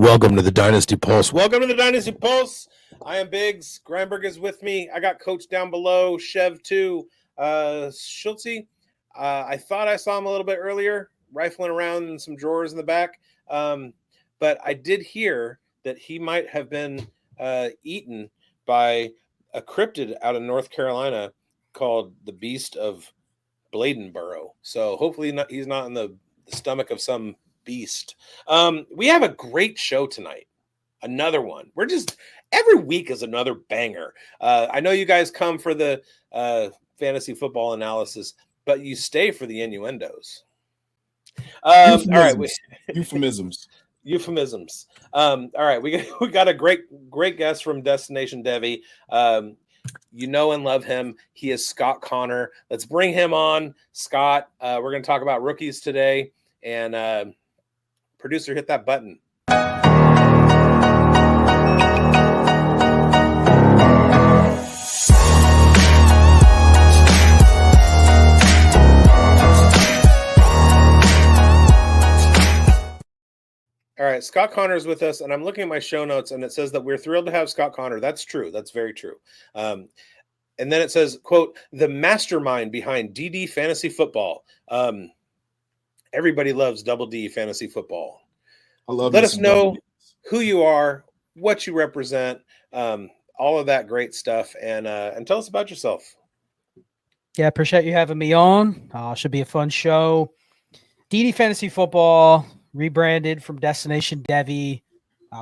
Welcome to the Dynasty Pulse. Welcome to the Dynasty Pulse. I am Bigz. Grindberg is with me. I got Coach down below. Chev too. Schultzy. I thought I saw him a little bit earlier, rifling around in some drawers in the back. But I did hear that he might have been eaten by a cryptid out of North Carolina called the Beast of Bladenboro. So hopefully he's not in the stomach of some beast. We have a great show tonight. Another one. We're just every week is another banger. I know you guys come for the fantasy football analysis, but you stay for the innuendos. All right, Euphemisms. All right, we got a great guest from Destination Devi. You know and love him. He is Scott Connor. Let's bring him on. Scott, we're going to talk about rookies today. And producer, hit that button. All right, Scott Connor is with us, and I'm looking at my show notes, and it says that we're thrilled to have Scott Connor. That's true. That's very true. And then it says, quote, the mastermind behind DD Fantasy Football. Everybody loves Double D Fantasy Football. I love. Let us know who you are, what you represent, all of that great stuff, and tell us about yourself. Yeah, appreciate you having me on. Should be a fun show. DD Fantasy Football, rebranded from Destination Devi.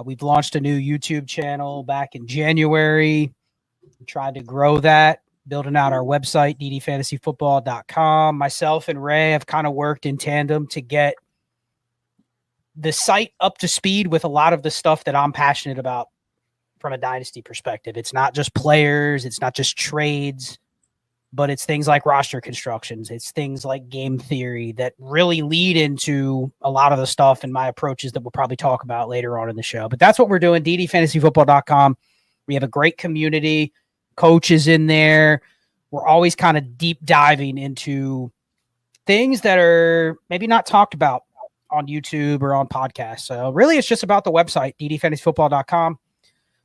We've launched a new YouTube channel back in January. Tried to grow that, building out our website, ddfantasyfootball.com. Myself and Ray have kind of worked in tandem to get the site up to speed with a lot of the stuff that I'm passionate about from a dynasty perspective. It's not just players, it's not just trades, but it's things like roster constructions. It's things like game theory that really lead into a lot of the stuff and my approaches that we'll probably talk about later on in the show. But that's what we're doing, ddfantasyfootball.com. We have a great community. Coaches in there. We're always kind of deep diving into things that are maybe not talked about on YouTube or on podcasts. So really it's just about the website, ddfantasyfootball.com.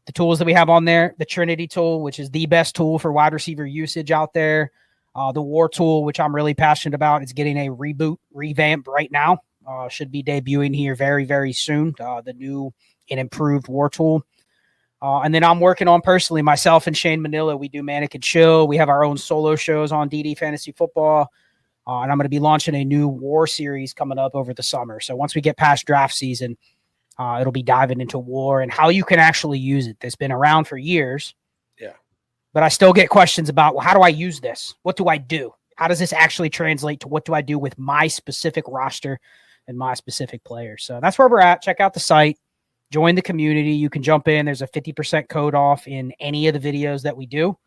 The tools that we have on there, the Trinity tool, which is the best tool for wide receiver usage out there. The War tool, which I'm really passionate about, is getting a revamp right now. Should be debuting here very, very soon. The new and improved War tool. And then I'm working on personally, myself and Shane Manila, we do Manic and Chill. We have our own solo shows on DD Fantasy Football. And I'm going to be launching a new War series coming up over the summer. So once we get past draft season, it'll be diving into War and how you can actually use it. That's been around for years. Yeah. But I still get questions about, well, how do I use this? What do I do? How does this actually translate to what do I do with my specific roster and my specific players? So that's where we're at. Check out the site. Join the community. You can jump in. There's a 50% code off in any of the videos that we do.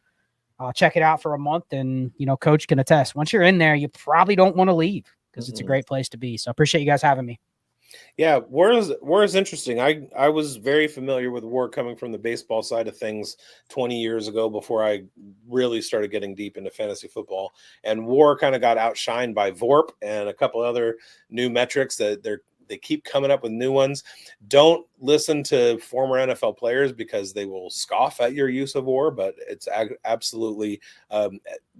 Check it out for a month, and Coach can attest. Once you're in there, you probably don't want to leave because it's a great place to be. So I appreciate you guys having me. Yeah, War is interesting. I was very familiar with War coming from the baseball side of things 20 years ago before I really started getting deep into fantasy football. And War kind of got outshined by VORP and a couple other new metrics that they keep coming up with new ones. Don't listen to former NFL players because they will scoff at your use of War, but it's absolutely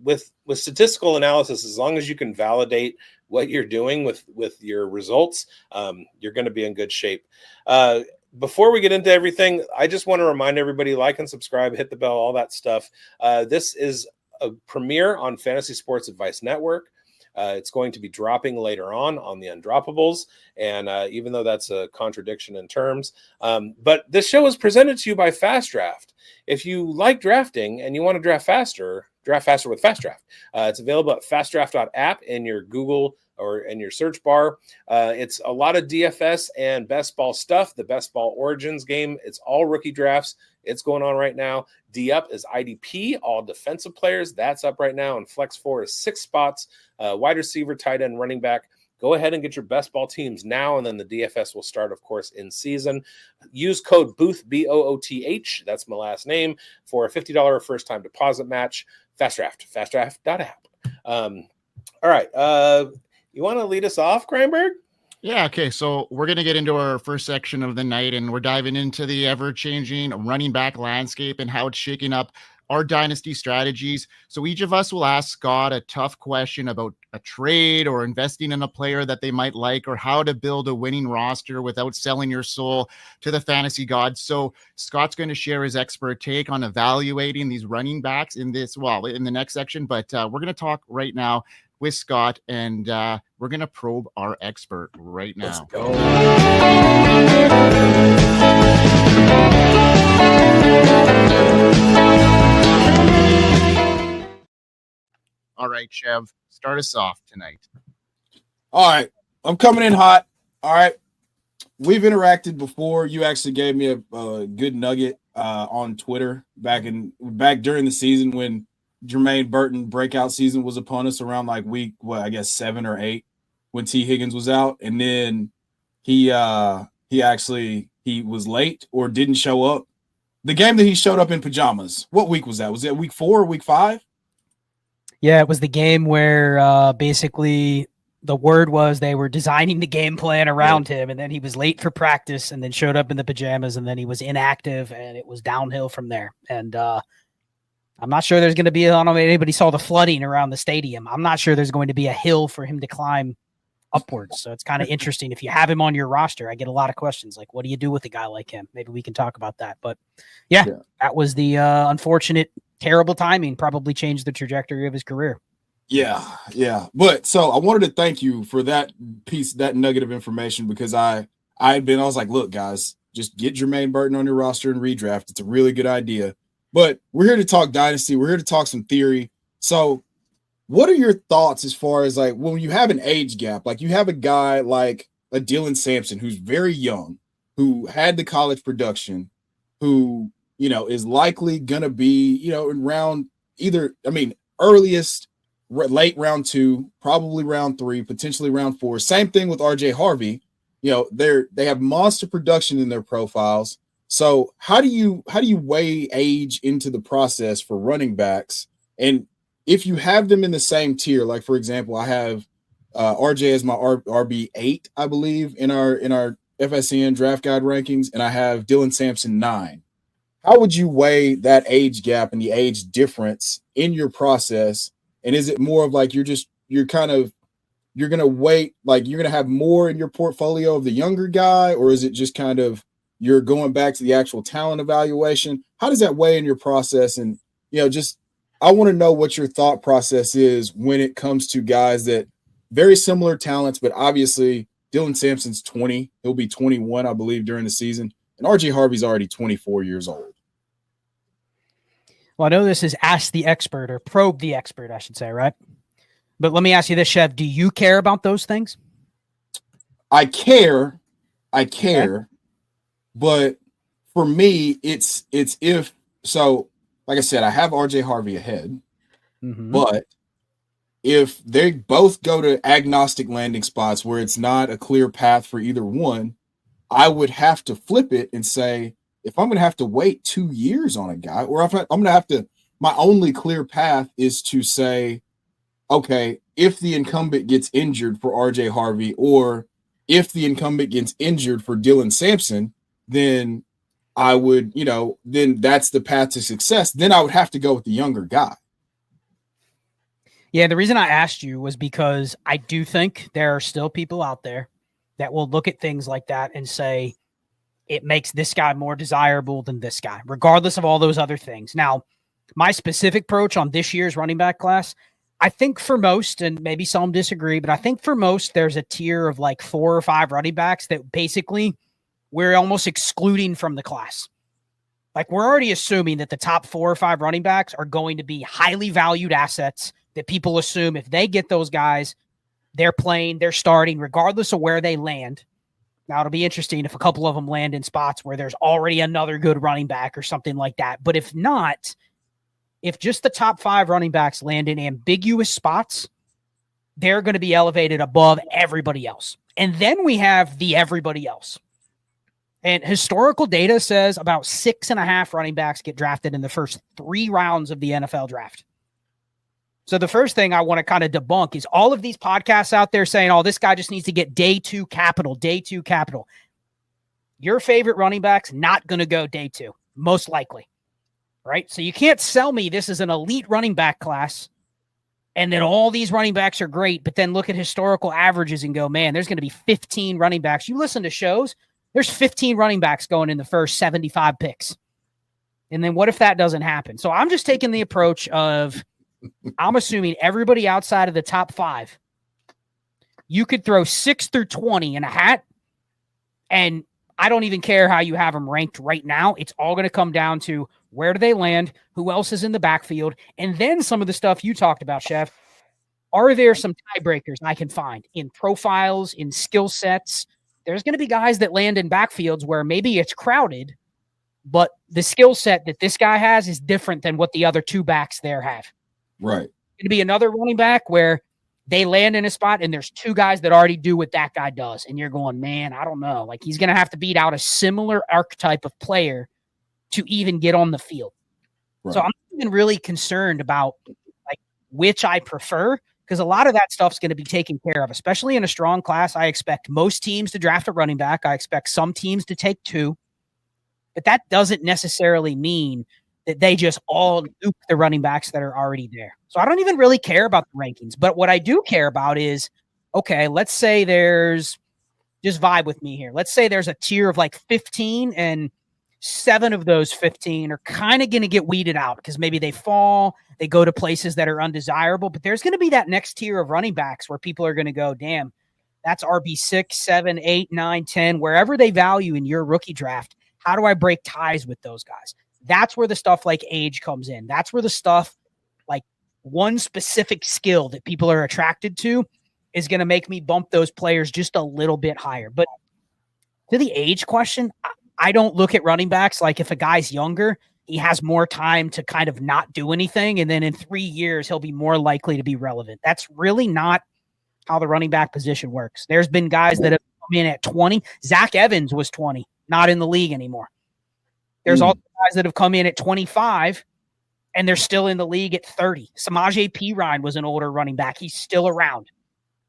with statistical analysis, as long as you can validate what you're doing with your results, you're going to be in good shape. Before we get into everything, I just want to remind everybody, like and subscribe, hit the bell, all that stuff. This is a premiere on Fantasy Sports Advice Network. It's going to be dropping later on the Undroppables, and even though that's a contradiction in terms, but this show is presented to you by Fast Draft. If you like drafting and you want to draft faster with Fast Draft. It's available at fastdraft.app in your Google or in your search bar. It's a lot of DFS and best ball stuff, the best ball origins game. It's all rookie drafts. It's going on right now. D-Up is IDP, all defensive players. That's up right now. And Flex 4 is 6 spots, wide receiver, tight end, running back. Go ahead and get your best ball teams now, and then the DFS will start, of course, in season. Use code BOOTH, BOOTH, that's my last name, for a $50 first-time deposit match. Fast Draft, fastdraft.app. All right. You want to lead us off, Grindberg? Yeah, okay. So we're going to get into our first section of the night, and we're diving into the ever-changing running back landscape and how it's shaking up our dynasty strategies. So each of us will ask Scott a tough question about a trade or investing in a player that they might like, or how to build a winning roster without selling your soul to the fantasy gods. So Scott's going to share his expert take on evaluating these running backs in the next section. But we're going to talk right now with Scott, and we're going to probe our expert right now. Let's go. All right, Chev, start us off tonight. All right. I'm coming in hot. All right. We've interacted before. You actually gave me a good nugget on Twitter back during the season when Jermaine Burton breakout season was upon us around like week, 7 or 8 when T. Higgins was out. And then he was late or didn't show up. The game that he showed up in pajamas, what week was that? Was it week 4 or week 5? Yeah, it was the game where basically the word was they were designing the game plan around him, and then he was late for practice and then showed up in the pajamas, and then he was inactive, and it was downhill from there. And I'm not sure there's going to be, I don't know if anybody saw the flooding around the stadium. I'm not sure there's going to be a hill for him to climb upwards. So it's kind of interesting. If you have him on your roster, I get a lot of questions like, what do you do with a guy like him? Maybe we can talk about that. But yeah. That was the unfortunate, terrible timing, probably changed the trajectory of his career. Yeah. But so I wanted to thank you for that piece, that nugget of information, because I was like, look, guys, just get Jermaine Burton on your roster and redraft. It's a really good idea. But we're here to talk dynasty. We're here to talk some theory. So what are your thoughts as far as like when you have an age gap, like you have a guy like a Dylan Sampson who's very young, who had the college production, who, is likely going to be, in round earliest, late round 2, probably round 3, potentially round 4. Same thing with RJ Harvey. They have monster production in their profiles. So how do you weigh age into the process for running backs? And if you have them in the same tier, like for example, I have RJ as my RB8, I believe, in our FSN draft guide rankings, and I have Dylan Sampson 9. How would you weigh that age gap and the age difference in your process? And is it more of like you're going to wait, like you're going to have more in your portfolio of the younger guy, or is it just kind of you're going back to the actual talent evaluation? How does that weigh in your process? And, I want to know what your thought process is when it comes to guys that very similar talents, but obviously Dylan Sampson's 20. He'll be 21, I believe, during the season. And RJ Harvey's already 24 years old. Well, I know this is Ask the Expert, or Probe the Expert, I should say, right? But let me ask you this, Chev. Do you care about those things? I care. Okay. But for me, it's if so. Like I said, I have RJ Harvey ahead, but if they both go to agnostic landing spots where it's not a clear path for either one, I would have to flip it and say, if I'm going to have to wait 2 years on a guy, or if I'm going to have to, my only clear path is to say, okay, if the incumbent gets injured for RJ Harvey, or if the incumbent gets injured for Dylan Sampson, then I would, then that's the path to success. Then I would have to go with the younger guy. Yeah, the reason I asked you was because I do think there are still people out there that will look at things like that and say it makes this guy more desirable than this guy, regardless of all those other things. Now, my specific approach on this year's running back class, I think for most, and maybe some disagree, but I think for most, there's a tier of like 4 or 5 running backs that basically we're almost excluding from the class. Like we're already assuming that the top 4 or 5 running backs are going to be highly valued assets that people assume if they get those guys, they're playing, they're starting, regardless of where they land. Now, it'll be interesting if a couple of them land in spots where there's already another good running back or something like that. But if not, if just the top 5 running backs land in ambiguous spots, they're going to be elevated above everybody else. And then we have the everybody else. And historical data says about 6.5 running backs get drafted in the first 3 rounds of the NFL draft. So the first thing I want to kind of debunk is all of these podcasts out there saying, oh, this guy just needs to get day 2 capital. Your favorite running back's not going to go day 2, most likely, right? So you can't sell me this is an elite running back class and then all these running backs are great, but then look at historical averages and go, man, there's going to be 15 running backs. You listen to shows, there's 15 running backs going in the first 75 picks. And then what if that doesn't happen? So I'm just taking the approach of I'm assuming everybody outside of the top 5, you could throw 6 through 20 in a hat, and I don't even care how you have them ranked right now. It's all going to come down to where do they land, who else is in the backfield, and then some of the stuff you talked about, Chev. Are there some tiebreakers I can find in profiles, in skill sets? There's going to be guys that land in backfields where maybe it's crowded, but the skill set that this guy has is different than what the other 2 backs there have. Right. Going to be another running back where they land in a spot and there's 2 guys that already do what that guy does. And you're going, man, I don't know. Like he's going to have to beat out a similar archetype of player to even get on the field. Right. So I'm even really concerned about like which I prefer, because a lot of that stuff's going to be taken care of, especially in a strong class. I expect most teams to draft a running back. I expect some teams to take 2, but that doesn't necessarily mean that they just all nuke the running backs that are already there. So I don't even really care about the rankings. But what I do care about is, okay, let's say there's, just vibe with me here. Let's say there's a tier of like 15 and 7 of those 15 are kind of going to get weeded out because maybe they fall, they go to places that are undesirable. But there's going to be that next tier of running backs where people are going to go, damn, that's RB 6, 7, 8, 9, 10, wherever they value in your rookie draft. How do I break ties with those guys? That's where the stuff like age comes in. That's where the stuff like one specific skill that people are attracted to is going to make me bump those players just a little bit higher. But to the age question, I don't look at running backs like if a guy's younger, he has more time to kind of not do anything. And then in 3 years, he'll be more likely to be relevant. That's really not how the running back position works. There's been guys that have come in at 20. Zach Evans was 20, not in the league anymore. There's also guys that have come in at 25 and they're still in the league at 30. Samaje Perine was an older running back. He's still around.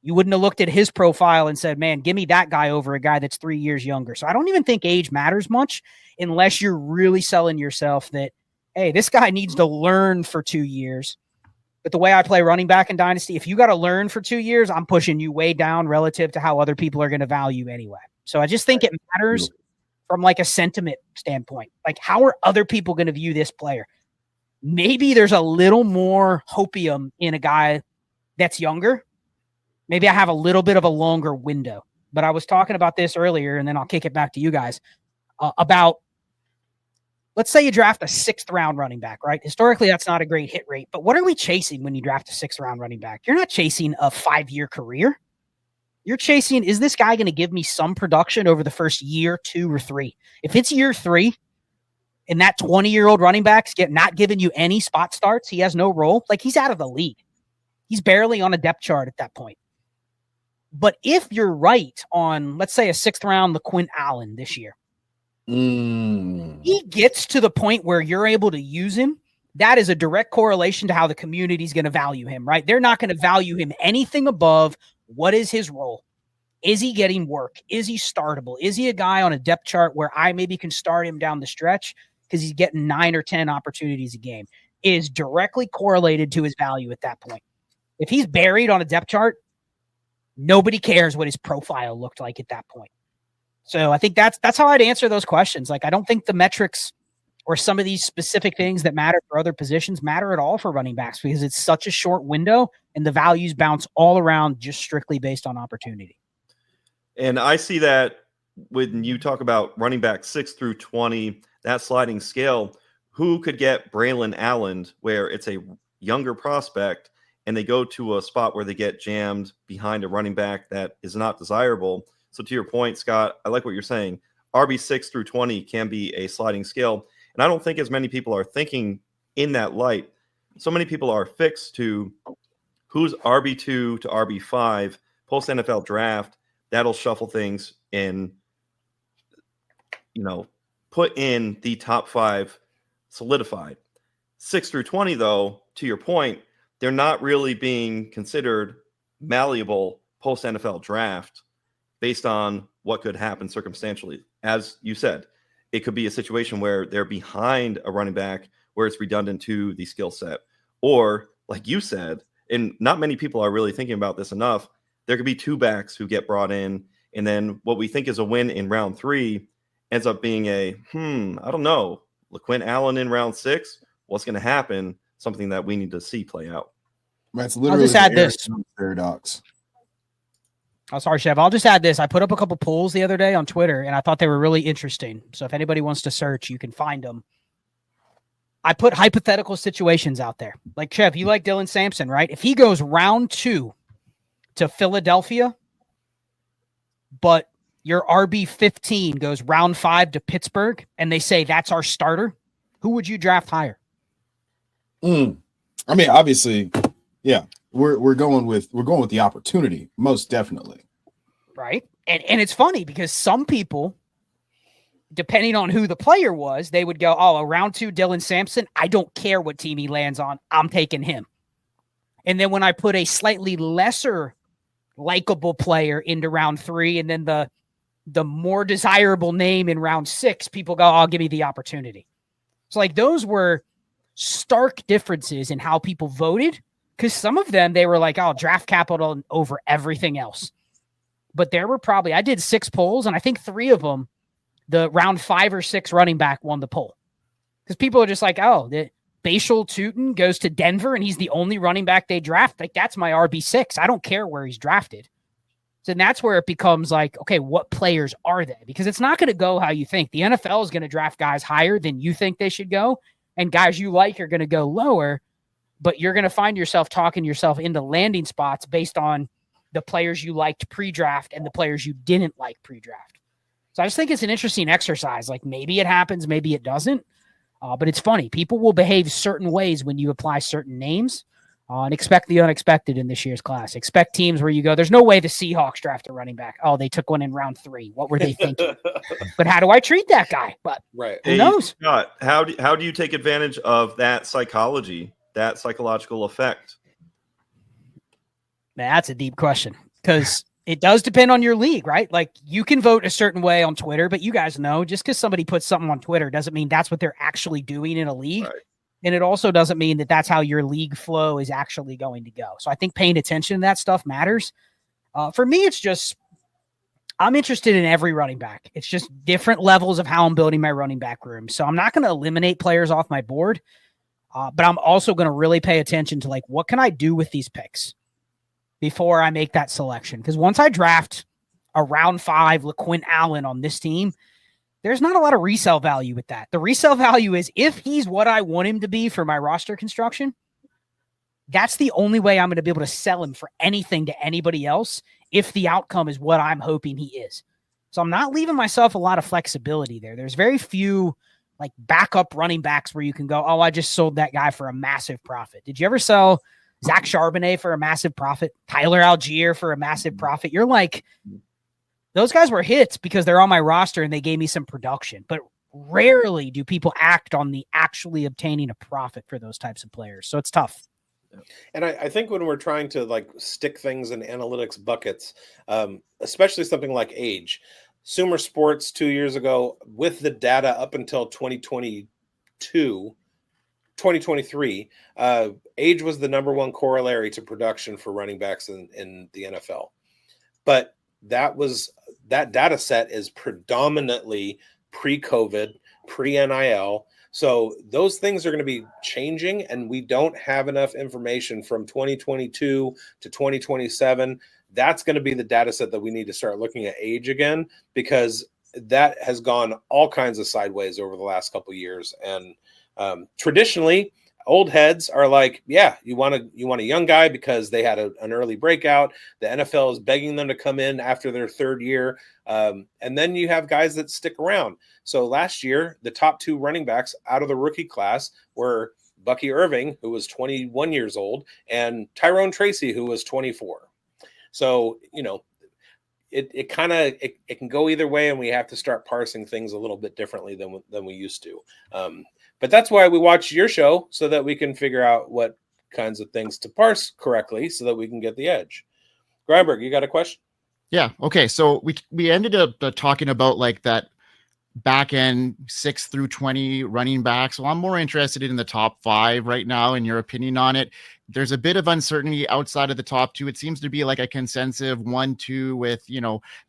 You wouldn't have looked at his profile and said, man, give me that guy over a guy that's 3 years younger. So I don't even think age matters much unless you're really selling yourself that, hey, this guy needs to learn for 2 years. But the way I play running back in Dynasty, if you got to learn for 2 years, I'm pushing you way down relative to how other people are going to value anyway. So I just think it matters from like a sentiment standpoint. Like, how are other people going to view this player? Maybe there's a little more hopium in a guy that's younger. Maybe I have a little bit of a longer window. But I was talking about this earlier, and then I'll kick it back to you guys, about, let's say you draft a 6th round running back, right? Historically, that's not a great hit rate. But what are we chasing when you draft a 6th round running back? You're not chasing a 5-year career. You're chasing, is this guy going to give me some production over the first year, 2, or 3? If it's year 3 and that 20-year-old running back's not giving you any spot starts, he has no role, like he's out of the league. He's barely on a depth chart at that point. But if you're right on, let's say, a 6th round LaQuint Allen this year, he gets to the point where you're able to use him, that is a direct correlation to how the community is going to value him, right? They're not going to value him anything above what is his role. Is he getting work? Is he startable? Is he a guy on a depth chart where I maybe can start him down the stretch because he's getting 9 or 10 opportunities a game? Is directly correlated to his value at that point. If he's buried on a depth chart, nobody cares what his profile looked like at that point. So I think that's how I'd answer those questions. Like, I don't think the metrics or some of these specific things that matter for other positions matter at all for running backs because it's such a short window and the values bounce all around just strictly based on opportunity. And I see that when you talk about running back 6 through 20, that sliding scale, who could get Braylon Allen where it's a younger prospect and they go to a spot where they get jammed behind a running back that is not desirable. So to your point, Scott, I like what you're saying. RB 6 through 20 can be a sliding scale. And I don't think as many people are thinking in that light. So many people are fixed to who's RB2 to RB5 post NFL draft. That'll shuffle things in, put in the top 5 solidified. 6 through 20, though, to your point, they're not really being considered malleable post NFL draft based on what could happen circumstantially. As you said, it could be a situation where they're behind a running back where it's redundant to the skill set. Or, like you said, and not many people are really thinking about this enough, there could be two backs who get brought in, and then what we think is a win in round 3 ends up being I don't know, LaQuint Allen in round 6. What's going to happen? Something that we need to see play out. That's literally I'll just add this paradox. Oh, sorry, Chev. I'll just add this. I put up a couple polls the other day on Twitter, and I thought they were really interesting. So if anybody wants to search, you can find them. I put hypothetical situations out there. Like, Chev, you like Dylan Sampson, right? If he goes round 2 to Philadelphia, but your RB 15 goes round 5 to Pittsburgh, and they say that's our starter, who would you draft higher? I mean, obviously, yeah, we're going with the opportunity, most definitely. Right. And it's funny because some people, depending on who the player was, they would go, oh, a round 2 Dylan Sampson, I don't care what team he lands on, I'm taking him. And then when I put a slightly lesser likable player into round 3, and then the more desirable name in round 6, people go, oh, give me the opportunity. So like those were stark differences in how people voted, because some of them, they were like, oh, draft capital over everything else. But there were probably, I did 6 polls, and I think 3 of them, the round 5 or 6 running back won the poll. Because people are just like, oh, the Bashal Tootin goes to Denver, and he's the only running back they draft. Like, that's my RB6. I don't care where he's drafted. So that's where it becomes like, okay, what players are they? Because it's not going to go how you think. The NFL is going to draft guys higher than you think they should go, and guys you like are going to go lower, but you're going to find yourself talking yourself into landing spots based on the players you liked pre-draft and the players you didn't like pre-draft. So I just think it's an interesting exercise. Like, maybe it happens, maybe it doesn't. But it's funny. People will behave certain ways when you apply certain names, and expect the unexpected in this year's class. Expect teams where you go, there's no way the Seahawks draft a running back. Oh, they took one in round 3. What were they thinking? But how do I treat that guy? But right. Who knows? Scott, how do you take advantage of that psychology, that psychological effect? Man, that's a deep question, because it does depend on your league, right? Like, you can vote a certain way on Twitter, but you guys know, just because somebody puts something on Twitter doesn't mean that's what they're actually doing in a league. Right. And it also doesn't mean that that's how your league flow is actually going to go. So I think paying attention to that stuff matters. For me, it's just, I'm interested in every running back. It's just different levels of how I'm building my running back room. So I'm not going to eliminate players off my board, but I'm also going to really pay attention to, like, what can I do with these picks before I make that selection? Because once I draft a round 5 LaQuint Allen on this team, there's not a lot of resale value with that. The resale value is if he's what I want him to be for my roster construction, that's the only way I'm going to be able to sell him for anything to anybody else if the outcome is what I'm hoping he is. So I'm not leaving myself a lot of flexibility there. There's very few like backup running backs where you can go, oh, I just sold that guy for a massive profit. Did you ever sell Zach Charbonnet for a massive profit? Tyler Algier for a massive profit? You're like, those guys were hits because they're on my roster and they gave me some production. But rarely do people act on the actually obtaining a profit for those types of players. So it's tough. And I think when we're trying to like stick things in analytics buckets, especially something like age, Sumer Sports 2 years ago with the data up until 2023, age was the number one corollary to production for running backs in the NFL. But that data set is predominantly pre-COVID, pre-NIL. So those things are going to be changing, and we don't have enough information from 2022 to 2027. That's going to be the data set that we need to start looking at age again, because that has gone all kinds of sideways over the last couple of years. And traditionally, old heads are like, yeah, you want a young guy because they had an early breakout. The NFL is begging them to come in after their third year. And then you have guys that stick around. So last year, the top 2 running backs out of the rookie class were Bucky Irving, who was 21 years old, and Tyrone Tracy, who was 24. So, it can go either way, and we have to start parsing things a little bit differently than we used to. But that's why we watch your show, so that we can figure out what kinds of things to parse correctly so that we can get the edge. Grindberg, you got a question? Yeah. Okay. So we ended up talking about like that back end 6 through 20 running backs. So I'm more interested in the top 5 right now, in your opinion on it. There's a bit of uncertainty outside of the top 2. It seems to be like a consensus 1-2 with,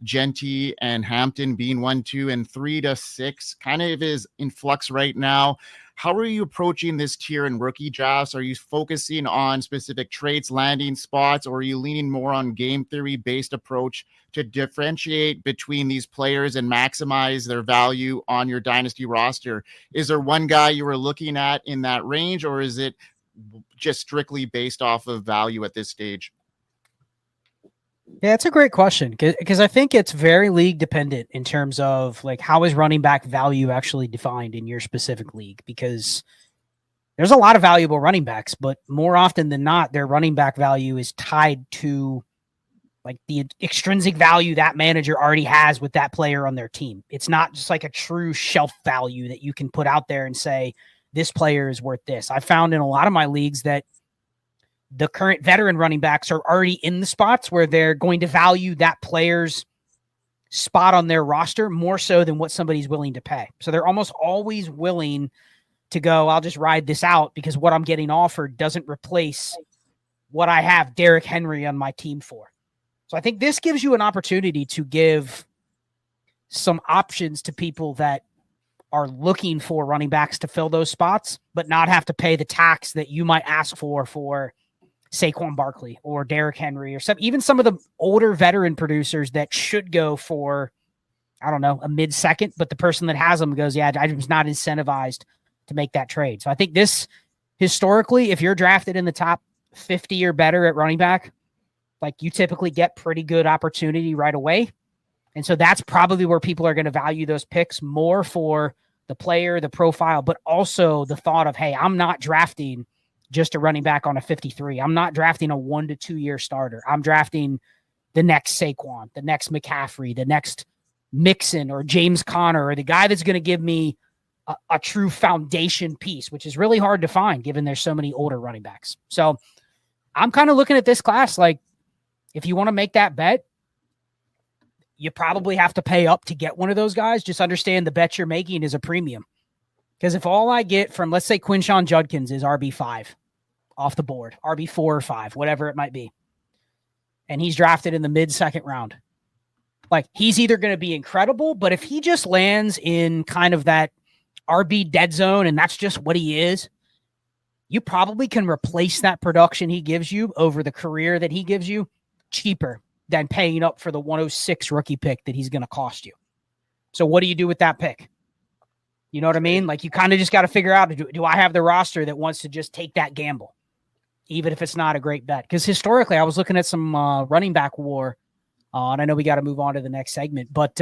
Genty and Hampton being 1-2, and 3 to 6 kind of is in flux right now. How are you approaching this tier in rookie drafts? Are you focusing on specific traits, landing spots, or are you leaning more on game theory based approach to differentiate between these players and maximize their value on your dynasty roster? Is there one guy you were looking at in that range, or is it just strictly based off of value at this stage? Yeah, it's a great question, because I think it's very league dependent in terms of like, how is running back value actually defined in your specific league? Because there's a lot of valuable running backs, but more often than not, their running back value is tied to like the extrinsic value that manager already has with that player on their team. It's not just like a true shelf value that you can put out there and say, this player is worth this. I found in a lot of my leagues that the current veteran running backs are already in the spots where they're going to value that player's spot on their roster more so than what somebody's willing to pay. So they're almost always willing to go, I'll just ride this out because what I'm getting offered doesn't replace what I have Derrick Henry on my team for. So I think this gives you an opportunity to give some options to people that are looking for running backs to fill those spots, but not have to pay the tax that you might ask for Saquon Barkley or Derrick Henry or even some of the older veteran producers that should go for, I don't know, a mid-second, but the person that has them goes, yeah, I was not incentivized to make that trade. So I think this, historically, if you're drafted in the top 50 or better at running back, like you typically get pretty good opportunity right away. And so that's probably where people are going to value those picks more for the player, the profile, but also the thought of, hey, I'm not drafting just a running back on a 53. I'm not drafting a 1 to 2 year starter. I'm drafting the next Saquon, the next McCaffrey, the next Mixon or James Conner, or the guy that's going to give me a true foundation piece, which is really hard to find given there's so many older running backs. So I'm kind of looking at this class like, if you want to make that bet, you probably have to pay up to get one of those guys. Just understand the bet you're making is a premium. Because if all I get from, let's say, Quinshon Judkins is RB5 off the board, RB4 or 5, whatever it might be, and he's drafted in the mid-second round, like he's either going to be incredible, but if he just lands in kind of that RB dead zone and that's just what he is, you probably can replace that production he gives you over the career that he gives you cheaper than paying up for the 106 rookie pick that he's going to cost you. So what do you do with that pick? You know what I mean? Like you kind of just got to figure out, do I have the roster that wants to just take that gamble, even if it's not a great bet? Because historically, I was looking at some running back war, and I know we got to move on to the next segment, but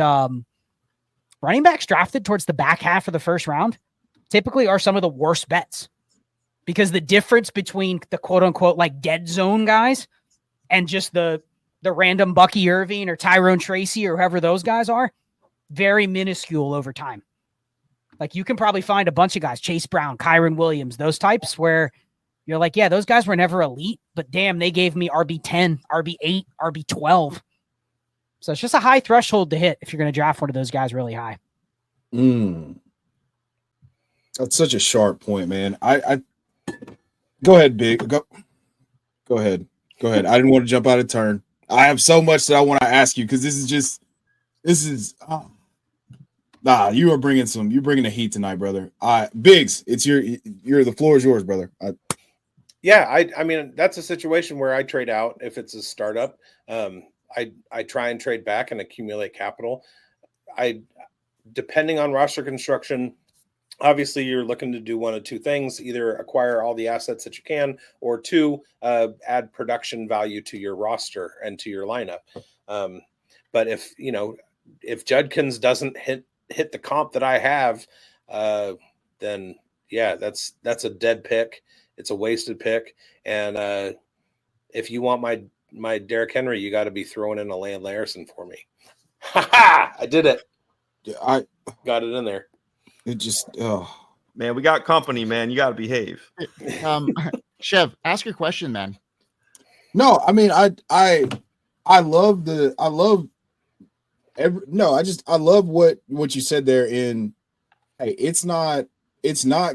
running backs drafted towards the back half of the first round typically are some of the worst bets, because the difference between the quote unquote like dead zone guys and just the random Bucky Irving or Tyrone Tracy or whoever those guys are, very minuscule over time. Like you can probably find a bunch of guys, Chase Brown, Kyron Williams, those types where you're like, yeah, those guys were never elite, but damn, they gave me RB10, RB8, RB12. So it's just a high threshold to hit if you're going to draft one of those guys really high. That's such a sharp point, man. I go ahead, Big. Go ahead. I didn't want to jump out of turn. I have so much that I want to ask you because you're bringing the heat tonight, brother. Bigz, the floor is yours, brother. I mean, that's a situation where I trade out if it's a startup. I try and trade back and accumulate capital. Depending on roster construction, obviously you're looking to do one of two things: either acquire all the assets that you can, or two, add production value to your roster and to your lineup. But if Judkins doesn't hit the comp that I have, then yeah, that's a dead pick. It's a wasted pick. And if you want my Derrick Henry, you got to be throwing in a Land Larson for me. I did it. I got it in there. It just Man, we got company, man. You got to behave. Chev, ask your question, man. No, I mean, I love what you said there in, hey, it's not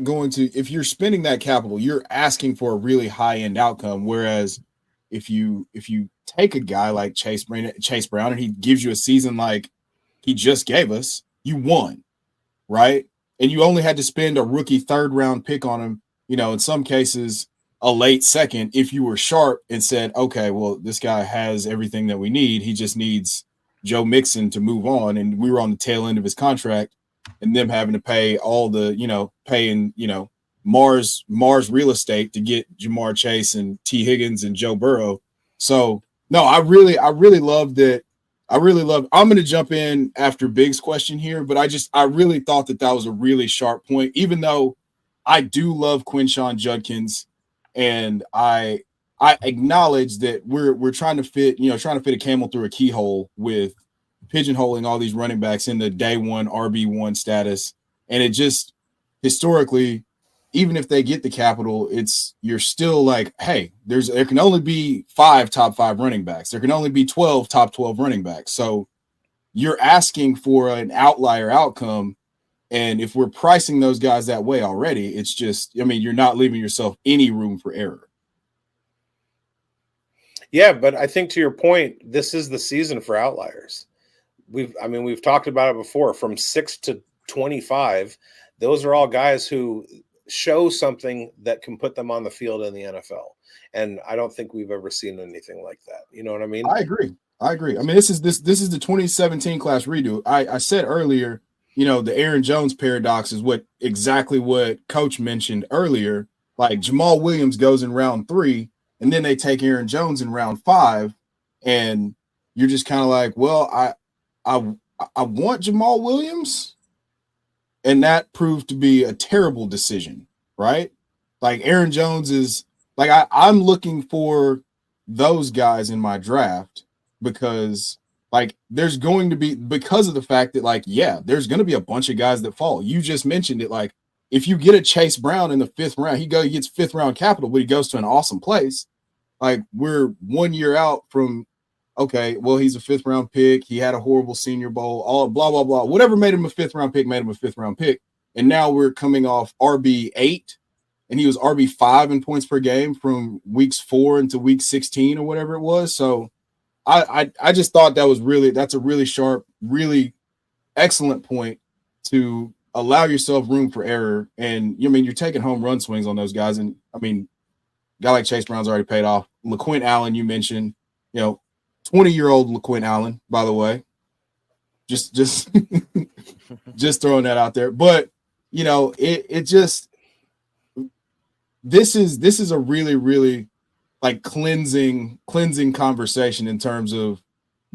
going to, if you're spending that capital, you're asking for a really high end outcome. Whereas if you take a guy like Chase Brown and he gives you a season like he just gave us, you won, right? And you only had to spend a rookie 3rd round pick on him, in some cases a late second, if you were sharp and said, okay, well, this guy has everything that we need. He just needs Joe Mixon to move on. And we were on the tail end of his contract and them having to pay all the, paying, Mars real estate to get Jamar Chase and T Higgins and Joe Burrow. So no, I really love that. I'm going to jump in after Big's question here, but I really thought that was a really sharp point, even though I do love Quinshon Judkins. And I acknowledge that we're trying to fit a camel through a keyhole with pigeonholing all these running backs in the day one RB1 status. And it just historically, even if they get the capital, you're still like, hey, there can only be 5 top 5 running backs. There can only be 12 top 12 running backs. So you're asking for an outlier outcome. And if we're pricing those guys that way already, it's just, you're not leaving yourself any room for error. Yeah, but I think to your point, this is the season for outliers. We've talked about it before. From 6 to 25, those are all guys who show something that can put them on the field in the NFL. And I don't think we've ever seen anything like that. You know what I mean? I agree. This is the 2017 class redo. I said earlier, the Aaron Jones paradox is exactly what Coach mentioned earlier. Like Jamal Williams goes in round 3, and then they take Aaron Jones in round 5, and you're just kind of like, well, I want Jamal Williams, and that proved to be a terrible decision, right? Like Aaron Jones is like I'm looking for those guys in my draft because. Like there's going to be, because of the fact that there's going to be a bunch of guys that fall. You just mentioned it. Like if you get a Chase Brown in the 5th round, he gets 5th round capital, but he goes to an awesome place. Like we're 1 year out from, okay, well, he's a 5th round pick. He had a horrible Senior Bowl, all blah, blah, blah. Whatever made him a 5th round pick made him a 5th round pick. And now we're coming off RB8 and he was RB5 in points per game from weeks 4 into week 16 or whatever it was. So, I just thought that's a really sharp, really excellent point to allow yourself room for error. And you're taking home run swings on those guys. And a guy like Chase Brown's already paid off. LaQuint Allen, you mentioned, 20-year-old LaQuint Allen, by the way, just just throwing that out there. But, this is a really, really like cleansing conversation in terms of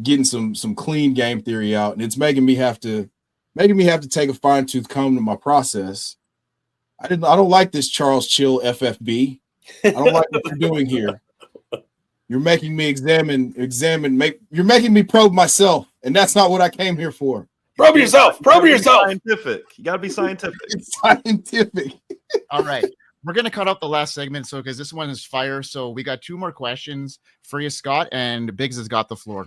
getting some clean game theory out, and it's making me have to take a fine-tooth comb to my process. I don't like this Charles Chill FFB. I don't like what you're doing here. You're making me you're making me probe myself, and that's not what I came here for. Probe yourself. Scientific. You got to be scientific. It's scientific. All right. We're going to cut out the last segment, because this one is fire. So we got 2 more questions for you, Scott, and Biggs has got the floor.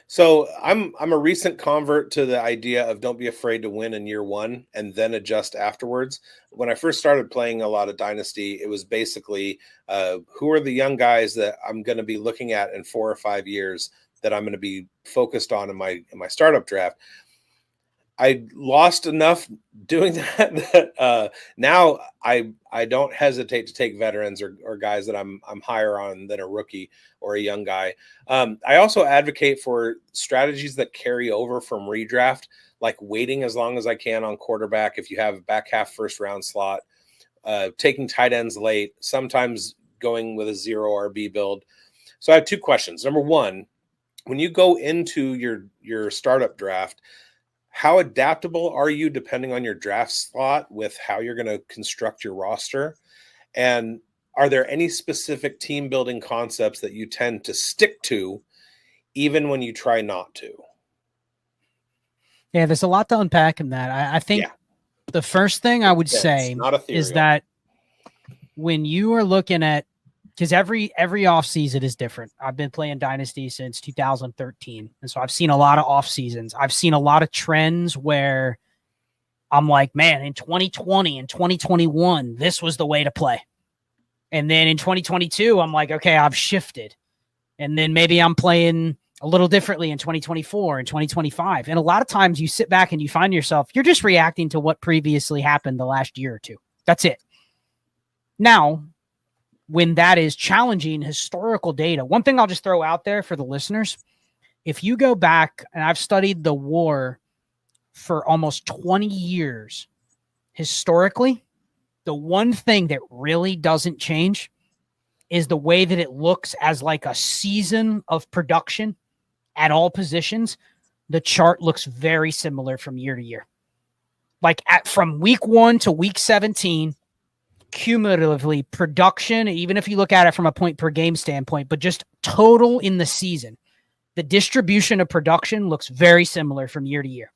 So I'm a recent convert to the idea of don't be afraid to win in year 1 and then adjust afterwards. When I first started playing a lot of Dynasty, it was basically who are the young guys that I'm going to be looking at in 4 or 5 years that I'm going to be focused on in my startup draft. I lost enough doing that now I don't hesitate to take veterans or guys that I'm higher on than a rookie or a young guy. I also advocate for strategies that carry over from redraft, like waiting as long as I can on quarterback if you have a back half first round slot, taking tight ends late, sometimes going with a 0 RB build. So I have 2 questions. Number 1, when you go into your startup draft, how adaptable are you depending on your draft slot with how you're going to construct your roster? And are there any specific team building concepts that you tend to stick to even when you try not to? Yeah, there's a lot to unpack in that. I think the first thing I would say is that when you are looking at because every off season is different. I've been playing Dynasty since 2013, and so I've seen a lot of off seasons. I've seen a lot of trends where I'm like, man, in 2020 and 2021, this was the way to play. And then in 2022, I'm like, okay, I've shifted. And then maybe I'm playing a little differently in 2024 and 2025. And a lot of times you sit back and you find yourself, you're just reacting to what previously happened the last year or two. That's it. Now, when that is challenging historical data, one thing I'll just throw out there for the listeners, if you go back, and I've studied the war for almost 20 years, historically, the one thing that really doesn't change is the way that it looks as like a season of production at all positions. The chart looks very similar from year to year. Like from week 1 to week 17, cumulatively production, even if you look at it from a point per game standpoint, but just total in the season, the distribution of production looks very similar from year to year.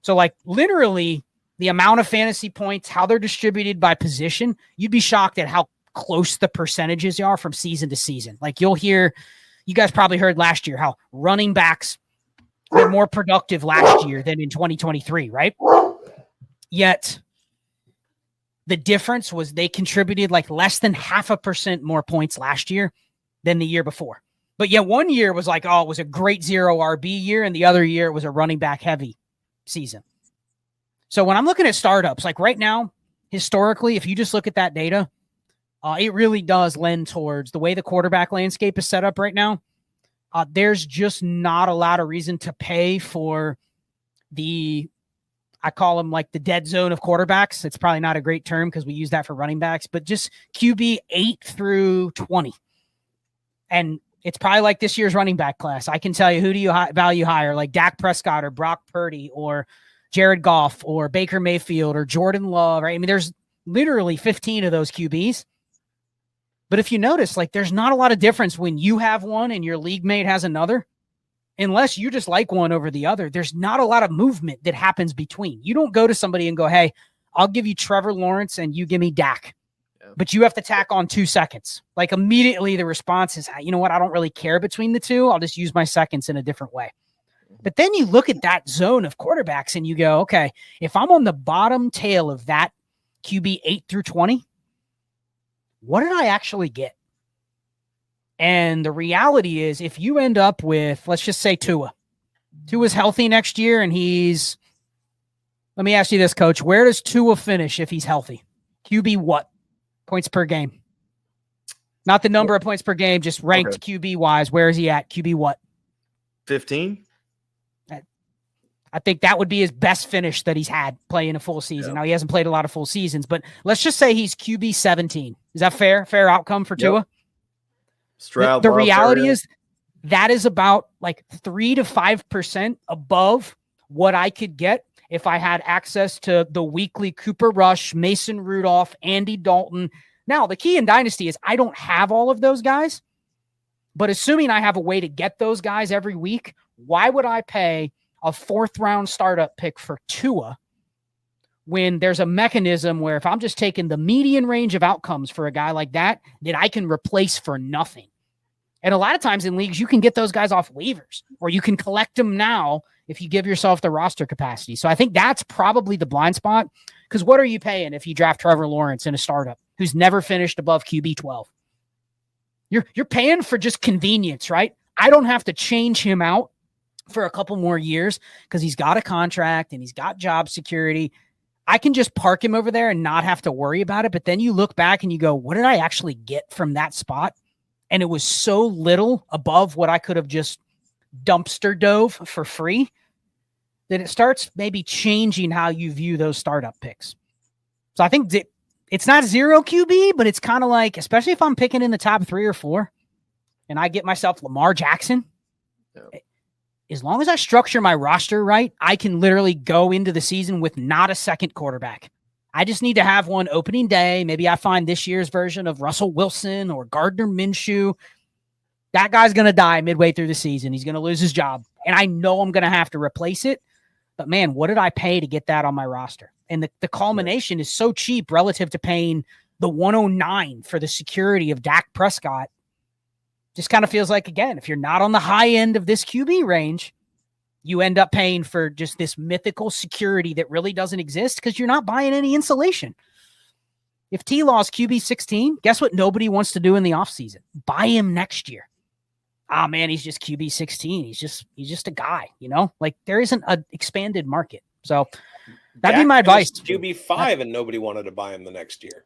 So like literally the amount of fantasy points, how they're distributed by position, you'd be shocked at how close the percentages are from season to season. Like you'll hear, you guys probably heard last year how running backs were more productive last year than in 2023, right? Yet the difference was they contributed like less than 0.5% more points last year than the year before. But yet one year was like, oh, it was a great 0 RB year, and the other year it was a running back heavy season. So when I'm looking at startups, like right now, historically, if you just look at that data, it really does lend towards the way the quarterback landscape is set up right now. There's just not a lot of reason to pay for I call them like the dead zone of quarterbacks. It's probably not a great term because we use that for running backs, but just QB 8 through 20. And it's probably like this year's running back class. I can tell you, who do you value higher, like Dak Prescott or Brock Purdy or Jared Goff or Baker Mayfield or Jordan Love, right? I mean, there's literally 15 of those QBs. But if you notice, like there's not a lot of difference when you have one and your league mate has another, unless you just like one over the other. There's not a lot of movement that happens between. You don't go to somebody and go, hey, I'll give you Trevor Lawrence and you give me Dak. Yeah. But you have to tack on 2 seconds. Like immediately the response is, you know what? I don't really care between the two. I'll just use my seconds in a different way. But then you look at that zone of quarterbacks and you go, okay, if I'm on the bottom tail of that QB 8 through 20, what did I actually get? And the reality is, if you end up with, let's just say Tua's healthy next year, and let me ask you this, Coach, where does Tua finish if he's healthy? QB what? Points per game. Not the number of points per game, just ranked QB wise. Where is he at? QB what? 15. I think that would be his best finish that he's had playing a full season. Yep. Now, he hasn't played a lot of full seasons, but let's just say he's QB 17. Is that fair? Fair outcome for Tua? Stroud, the reality is that is about like 3 to 5% above what I could get if I had access to the weekly Cooper Rush, Mason Rudolph, Andy Dalton. Now, the key in Dynasty is I don't have all of those guys, but assuming I have a way to get those guys every week, why would I pay a 4th round startup pick for Tua when there's a mechanism where if I'm just taking the median range of outcomes for a guy like that I can replace for nothing? And a lot of times in leagues, you can get those guys off waivers, or you can collect them now if you give yourself the roster capacity. So I think that's probably the blind spot, because what are you paying if you draft Trevor Lawrence in a startup who's never finished above QB 12? You're paying for just convenience, right? I don't have to change him out for a couple more years because he's got a contract and he's got job security. I can just park him over there and not have to worry about it. But then you look back and you go, what did I actually get from that spot? And it was so little above what I could have just dumpster dove for free that it starts maybe changing how you view those startup picks. So I think it's not 0 QB, but it's kind of like, especially if I'm picking in the top 3 or 4 and I get myself Lamar Jackson, as long as I structure my roster right, I can literally go into the season with not a second quarterback. I just need to have one opening day. Maybe I find this year's version of Russell Wilson or Gardner Minshew. That guy's going to die midway through the season. He's going to lose his job. And I know I'm going to have to replace it. But man, what did I pay to get that on my roster? And the culmination is so cheap relative to paying the 109 for the security of Dak Prescott just kind of feels like, again, if you're not on the high end of this QB range, you end up paying for just this mythical security that really doesn't exist because you're not buying any insulation. If T-Law's QB 16, guess what nobody wants to do in the offseason? Buy him next year. Ah, man, he's just QB 16. He's just a guy, you know? Like, there isn't an expanded market. So that'd be my advice. QB 5 and nobody wanted to buy him the next year.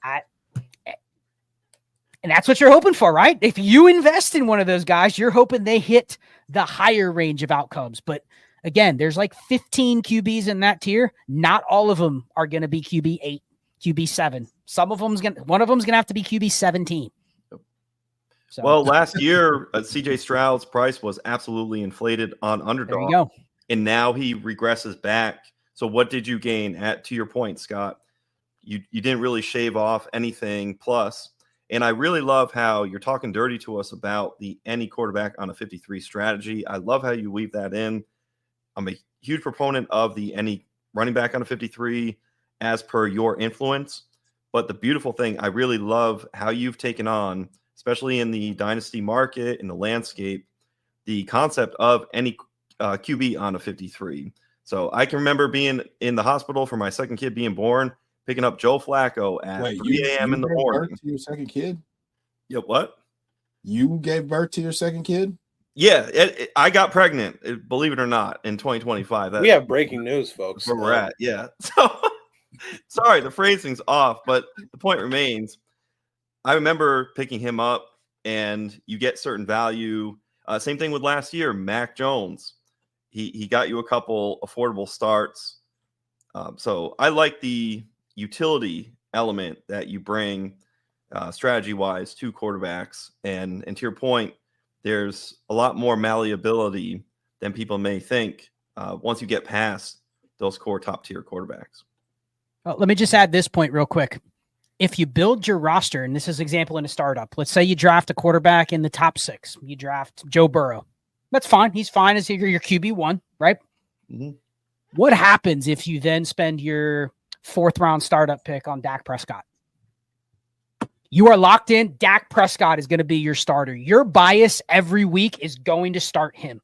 And that's what you're hoping for, right? If you invest in one of those guys, you're hoping they hit the higher range of outcomes. But again, there's like 15 QBs in that tier. Not all of them are going to be QB 8, QB 7. One of them's going to have to be QB 17. So. Well, last year, CJ Stroud's price was absolutely inflated on Underdog. There you go. And now he regresses back. So what did you gain to your point, Scott? You didn't really shave off anything plus. And I really love how you're talking dirty to us about the any quarterback on a 53 strategy. I love how you weave that in. I'm a huge proponent of the any running back on a 53 as per your influence. But the beautiful thing, I really love how you've taken on, especially in the dynasty market, in the landscape, the concept of any QB on a 53. So I can remember being in the hospital for my second kid being born, picking up Joe Flacco at 3 a.m. in the morning. Birth to your second kid? Yeah, what? You gave birth to your second kid? Yeah, I got pregnant, believe it or not, in 2025. We have breaking news, folks. Where we're at, yeah. So, sorry, the phrasing's off, but the point remains. I remember picking him up, and you get certain value. Same thing with last year, Mac Jones. He got you a couple affordable starts. So I like the utility element that you bring strategy-wise to quarterbacks. And to your point, there's a lot more malleability than people may think once you get past those core top-tier quarterbacks. Let me just add this point real quick. If you build your roster, and this is an example in a startup, let's say you draft a quarterback in the top 6. You draft Joe Burrow. That's fine. He's fine as your QB1, right? Mm-hmm. What happens if you then spend your 4th-round startup pick on Dak Prescott? You are locked in. Dak Prescott is going to be your starter. Your bias every week is going to start him.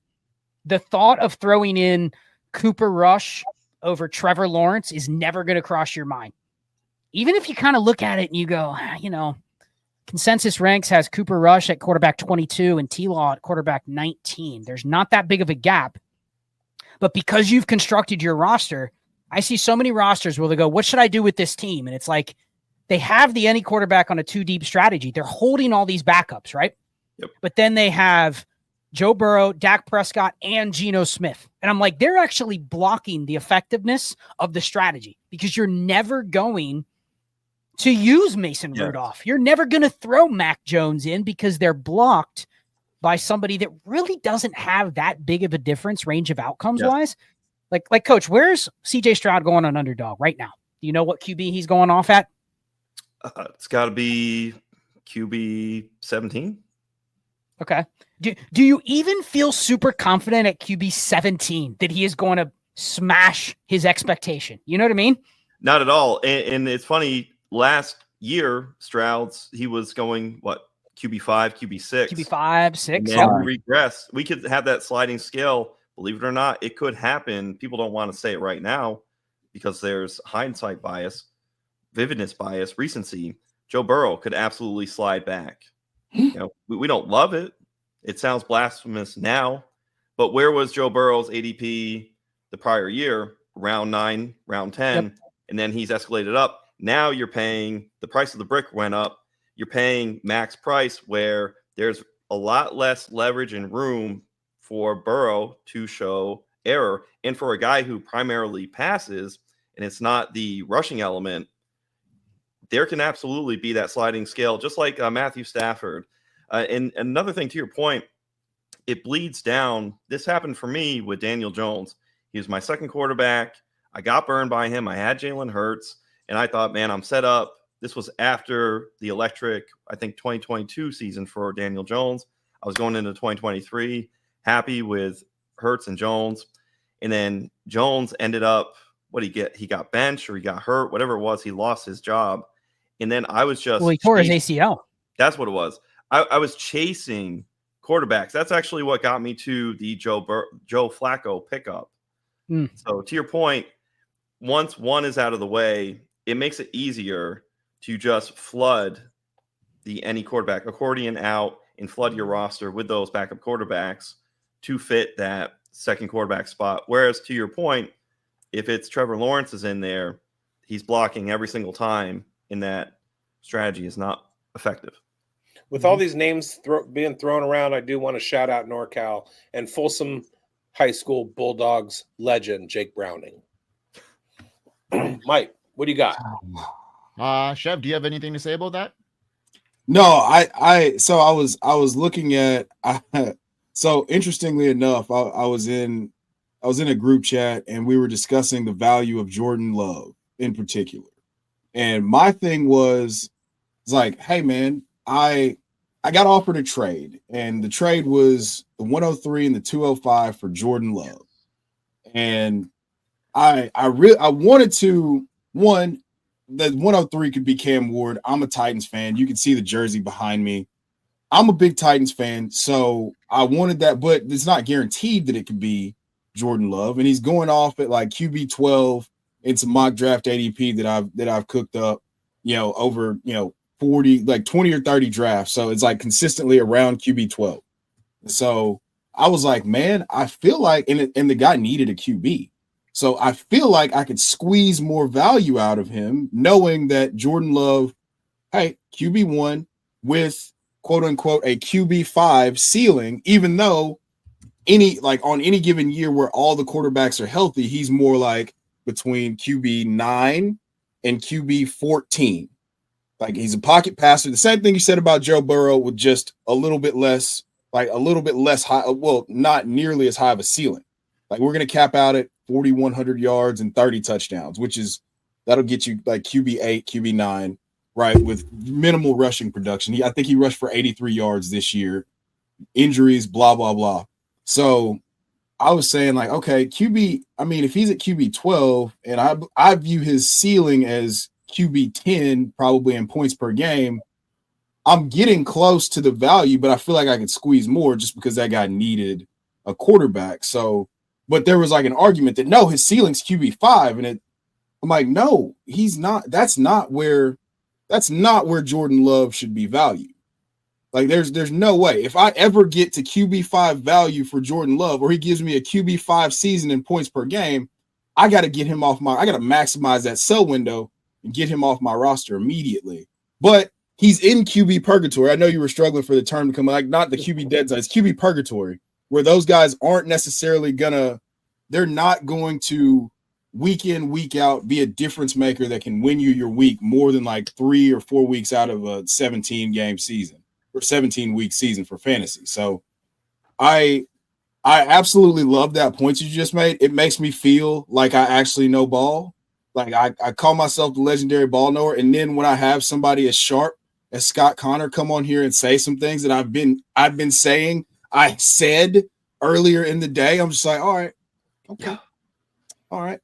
The thought of throwing in Cooper Rush over Trevor Lawrence is never going to cross your mind. Even if you kind of look at it and you go, consensus ranks has Cooper Rush at quarterback 22 and T-Law at quarterback 19. There's not that big of a gap. But because you've constructed your roster, I see so many rosters where they go, what should I do with this team? And it's like they have the any quarterback on a 2-deep strategy. They're holding all these backups, right? Yep. But then they have Joe Burrow, Dak Prescott, and Geno Smith. And I'm like, they're actually blocking the effectiveness of the strategy because you're never going to use Mason Rudolph. You're never going to throw Mac Jones in because they're blocked by somebody that really doesn't have that big of a difference range of outcomes wise. Like Coach, where's CJ Stroud going on Underdog right now? Do you know what QB he's going off at? It's got to be QB 17. Okay. Do you even feel super confident at QB 17 that he is going to smash his expectation? You know what I mean? Not at all. And it's funny, last year, Stroud's, he was going, QB 5, QB 6. QB 5, 6. And then regress. We could have that sliding scale. Believe it or not, it could happen. People don't want to say it right now because there's hindsight bias, vividness bias, recency. Joe Burrow could absolutely slide back. We don't love it. It sounds blasphemous now, but where was Joe Burrow's ADP the prior year? Round 9, round 10, Yep. And then he's escalated up. Now you're paying, the price of the brick went up. You're paying max price where there's a lot less leverage and room for Burrow to show error. And for a guy who primarily passes, and it's not the rushing element, there can absolutely be that sliding scale, just like Matthew Stafford. And another thing to your point, it bleeds down. This happened for me with Daniel Jones. He was my second quarterback. I got burned by him. I had Jalen Hurts, and I thought, man, I'm set up. This was after the electric, I think, 2022 season for Daniel Jones. I was going into 2023 happy with Hurts and Jones. And then Jones ended up, he got benched or he got hurt, whatever it was, he lost his job. And then I was just he tore his ACL. That's what it was. I was chasing quarterbacks. That's actually what got me to the Joe Flacco pickup. So to your point, once one is out of the way, it makes it easier to just flood any quarterback, accordion out, and flood your roster with those backup quarterbacks to fit that second quarterback spot. Whereas to your point, if it's Trevor Lawrence is in there, he's blocking every single time, and that strategy is not effective. With all these names being thrown around, I do want to shout out NorCal and Folsom High School Bulldogs legend, Jake Browning. Mike, what do you got? Chev, do you have anything to say about that? No, I was looking at so interestingly enough, I was in a group chat and we were discussing the value of Jordan Love in particular. And my thing was like, hey man, I got offered a trade, and the trade was the 103 and the 205 for Jordan Love. And I wanted to, one, the 103 could be Cam Ward. I'm a Titans fan. You can see the jersey behind me. I'm a big Titans fan, so I wanted that, but it's not guaranteed that it could be Jordan Love. And he's going off at like QB 12 in some mock draft ADP that I've cooked up, over 40, like 20 or 30 drafts. So it's like consistently around QB 12. So I was like, man, I feel like, and the guy needed a QB. So I feel like I could squeeze more value out of him, knowing that Jordan Love, hey, QB1 with quote unquote a QB5 ceiling, even though on any given year where all the quarterbacks are healthy, he's more like between QB9 and QB14. Like he's a pocket passer. The same thing you said about Joe Burrow, with just a little bit less high. Well, not nearly as high of a ceiling. Like we're going to cap out at 4,100 yards and 30 touchdowns, that'll get you like QB8, QB9, right? With minimal rushing production. I think he rushed for 83 yards this year. Injuries, blah, blah, blah. So I was saying like, okay, QB, I mean, if he's at QB 12 and I view his ceiling as QB 10 probably in points per game, I'm getting close to the value, but I feel like I could squeeze more just because that guy needed a quarterback. So, but there was like an argument that no, his ceiling's QB 5, and I'm like, no, he's not. That's not where Jordan Love should be valued. Like there's no way. If I ever get to QB 5 value for Jordan Love, or he gives me a QB 5 season in points per game, I got to get him off I got to maximize that sell window and get him off my roster immediately. But he's in QB Purgatory. I know you were struggling for the term to come, like not the QB dead zone, it's QB Purgatory, where those guys aren't necessarily they're not going to week in, week out be a difference maker that can win you your week more than like 3 or 4 weeks out of a 17 game season or 17 week season for fantasy. So I absolutely love that point you just made. It makes me feel like I actually know ball. Like I call myself the legendary ball knower. And then when I have somebody as sharp as Scott Connor come on here and say some things that I've been saying, I said earlier in the day, I'm just like, all right, okay, all right.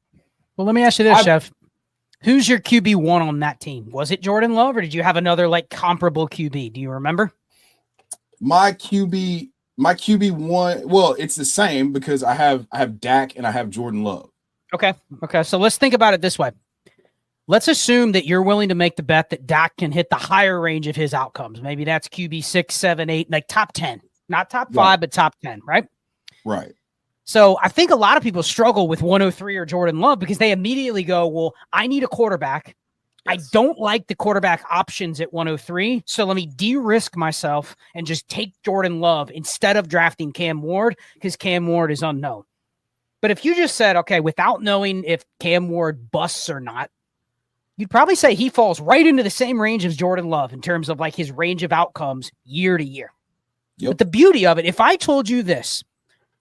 Well, let me ask you this, Chev. Who's your QB1 on that team? Was it Jordan Love, or did you have another like comparable QB? Do you remember? My QB1, well, it's the same because I have Dak and I have Jordan Love. Okay. So let's think about it this way. Let's assume that you're willing to make the bet that Dak can hit the higher range of his outcomes. Maybe that's QB 6, 7, 8, like top 10, not top 5, but top 10, right? Right. So I think a lot of people struggle with 103 or Jordan Love because they immediately go, well, I need a quarterback. Yes. I don't like the quarterback options at 103. So let me de-risk myself and just take Jordan Love instead of drafting Cam Ward because Cam Ward is unknown. But if you just said, okay, without knowing if Cam Ward busts or not, you'd probably say he falls right into the same range as Jordan Love in terms of like his range of outcomes year to year. Yep. But the beauty of it, if I told you this,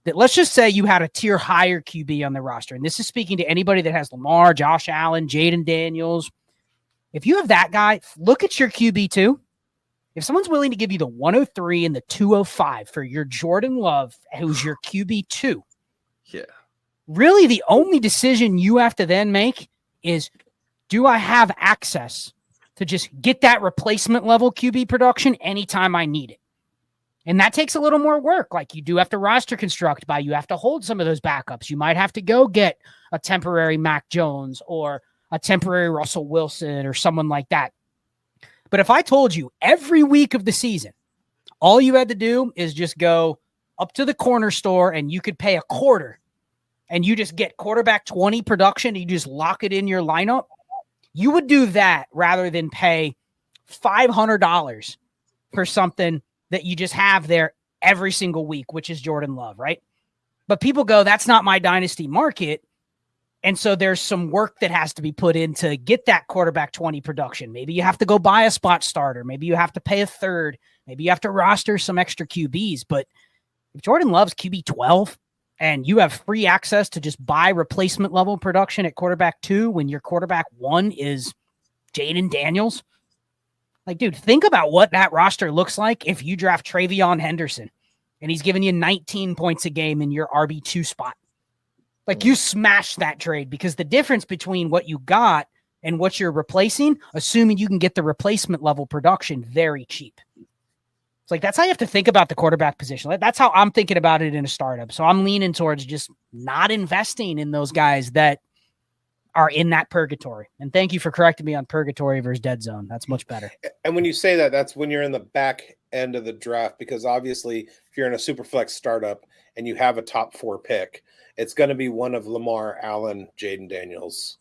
that let's just say you had a tier higher QB on the roster, and this is speaking to anybody that has Lamar, Josh Allen, Jaden Daniels. If you have that guy, look at your QB2. If someone's willing to give you the 103 and the 205 for your Jordan Love, who's your QB2, yeah, really the only decision you have to then make is, do I have access to just get that replacement level QB production anytime I need it. And that takes a little more work. Like, you do have to roster construct by, you have to hold some of those backups. You might have to go get a temporary Mac Jones or a temporary Russell Wilson or someone like that. But if I told you every week of the season, all you had to do is just go up to the corner store and you could pay a quarter and you just get quarterback 20 production and you just lock it in your lineup, you would do that rather than pay $500 for something that you just have there every single week, which is Jordan Love, right? But people go, that's not my dynasty market. And so there's some work that has to be put in to get that quarterback 20 production. Maybe you have to go buy a spot starter. Maybe you have to pay a third. Maybe you have to roster some extra QBs. But if Jordan Love's QB 12 and you have free access to just buy replacement level production at quarterback 2 when your quarterback 1 is Jaden Daniels, like, dude, think about what that roster looks like if you draft Travion Henderson and he's giving you 19 points a game in your RB2 spot. Like, you smash that trade, because the difference between what you got and what you're replacing, assuming you can get the replacement level production very cheap. It's like, that's how you have to think about the quarterback position. That's how I'm thinking about it in a startup. So I'm leaning towards just not investing in those guys that are in that purgatory. And thank you for correcting me on purgatory versus dead zone. That's much better. And when you say that, that's when you're in the back end of the draft, because obviously if you're in a super flex startup and you have a top 4 pick, it's going to be one of Lamar, Allen, Jaden Daniels.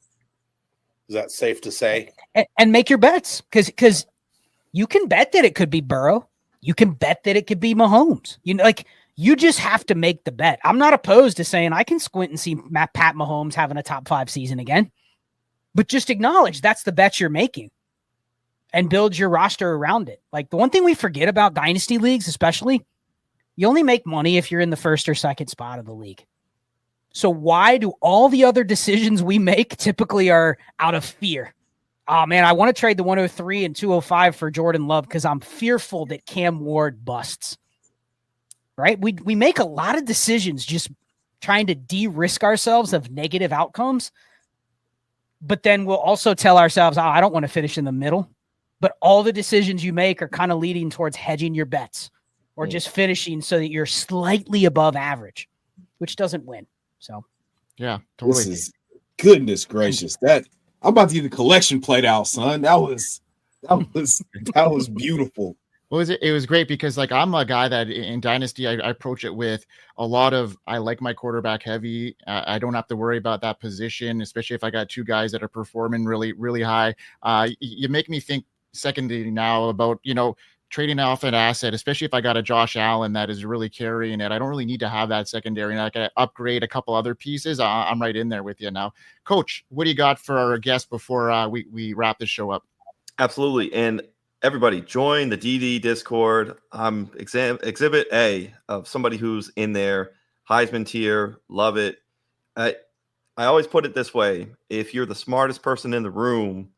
Is that safe to say? And make your bets, because you can bet that it could be Burrow. You can bet that it could be Mahomes. You know, like, you just have to make the bet. I'm not opposed to saying I can squint and see Pat Mahomes having a top 5 season again, but just acknowledge that's the bet you're making and build your roster around it. Like, the one thing we forget about dynasty leagues, especially, you only make money if you're in the first or second spot of the league. So why do all the other decisions we make typically are out of fear? Oh man, I want to trade the 103 and 205 for Jordan Love because I'm fearful that Cam Ward busts. Right? We make a lot of decisions just trying to de-risk ourselves of negative outcomes. But then we'll also tell ourselves, oh, I don't want to finish in the middle. But all the decisions you make are kind of leading towards hedging your bets or just finishing so that you're slightly above average, which doesn't win. So, yeah, totally. This is, goodness gracious, that I'm about to get the collection plate out, son. That was beautiful. Well, it was great because, like, I'm a guy that in Dynasty, I approach it with a lot of, I like my quarterback heavy. I don't have to worry about that position, especially if I got 2 guys that are performing really, really high. You make me think secondary now about, trading off an asset, especially if I got a Josh Allen that is really carrying it. I don't really need to have that secondary, and I can upgrade a couple other pieces. I'm right in there with you now. Coach, what do you got for our guest before we wrap this show up? Absolutely. And everybody join the DD Discord. I'm exhibit A of somebody who's in there. Heisman tier. Love it. I always put it this way. If you're the smartest person in the room,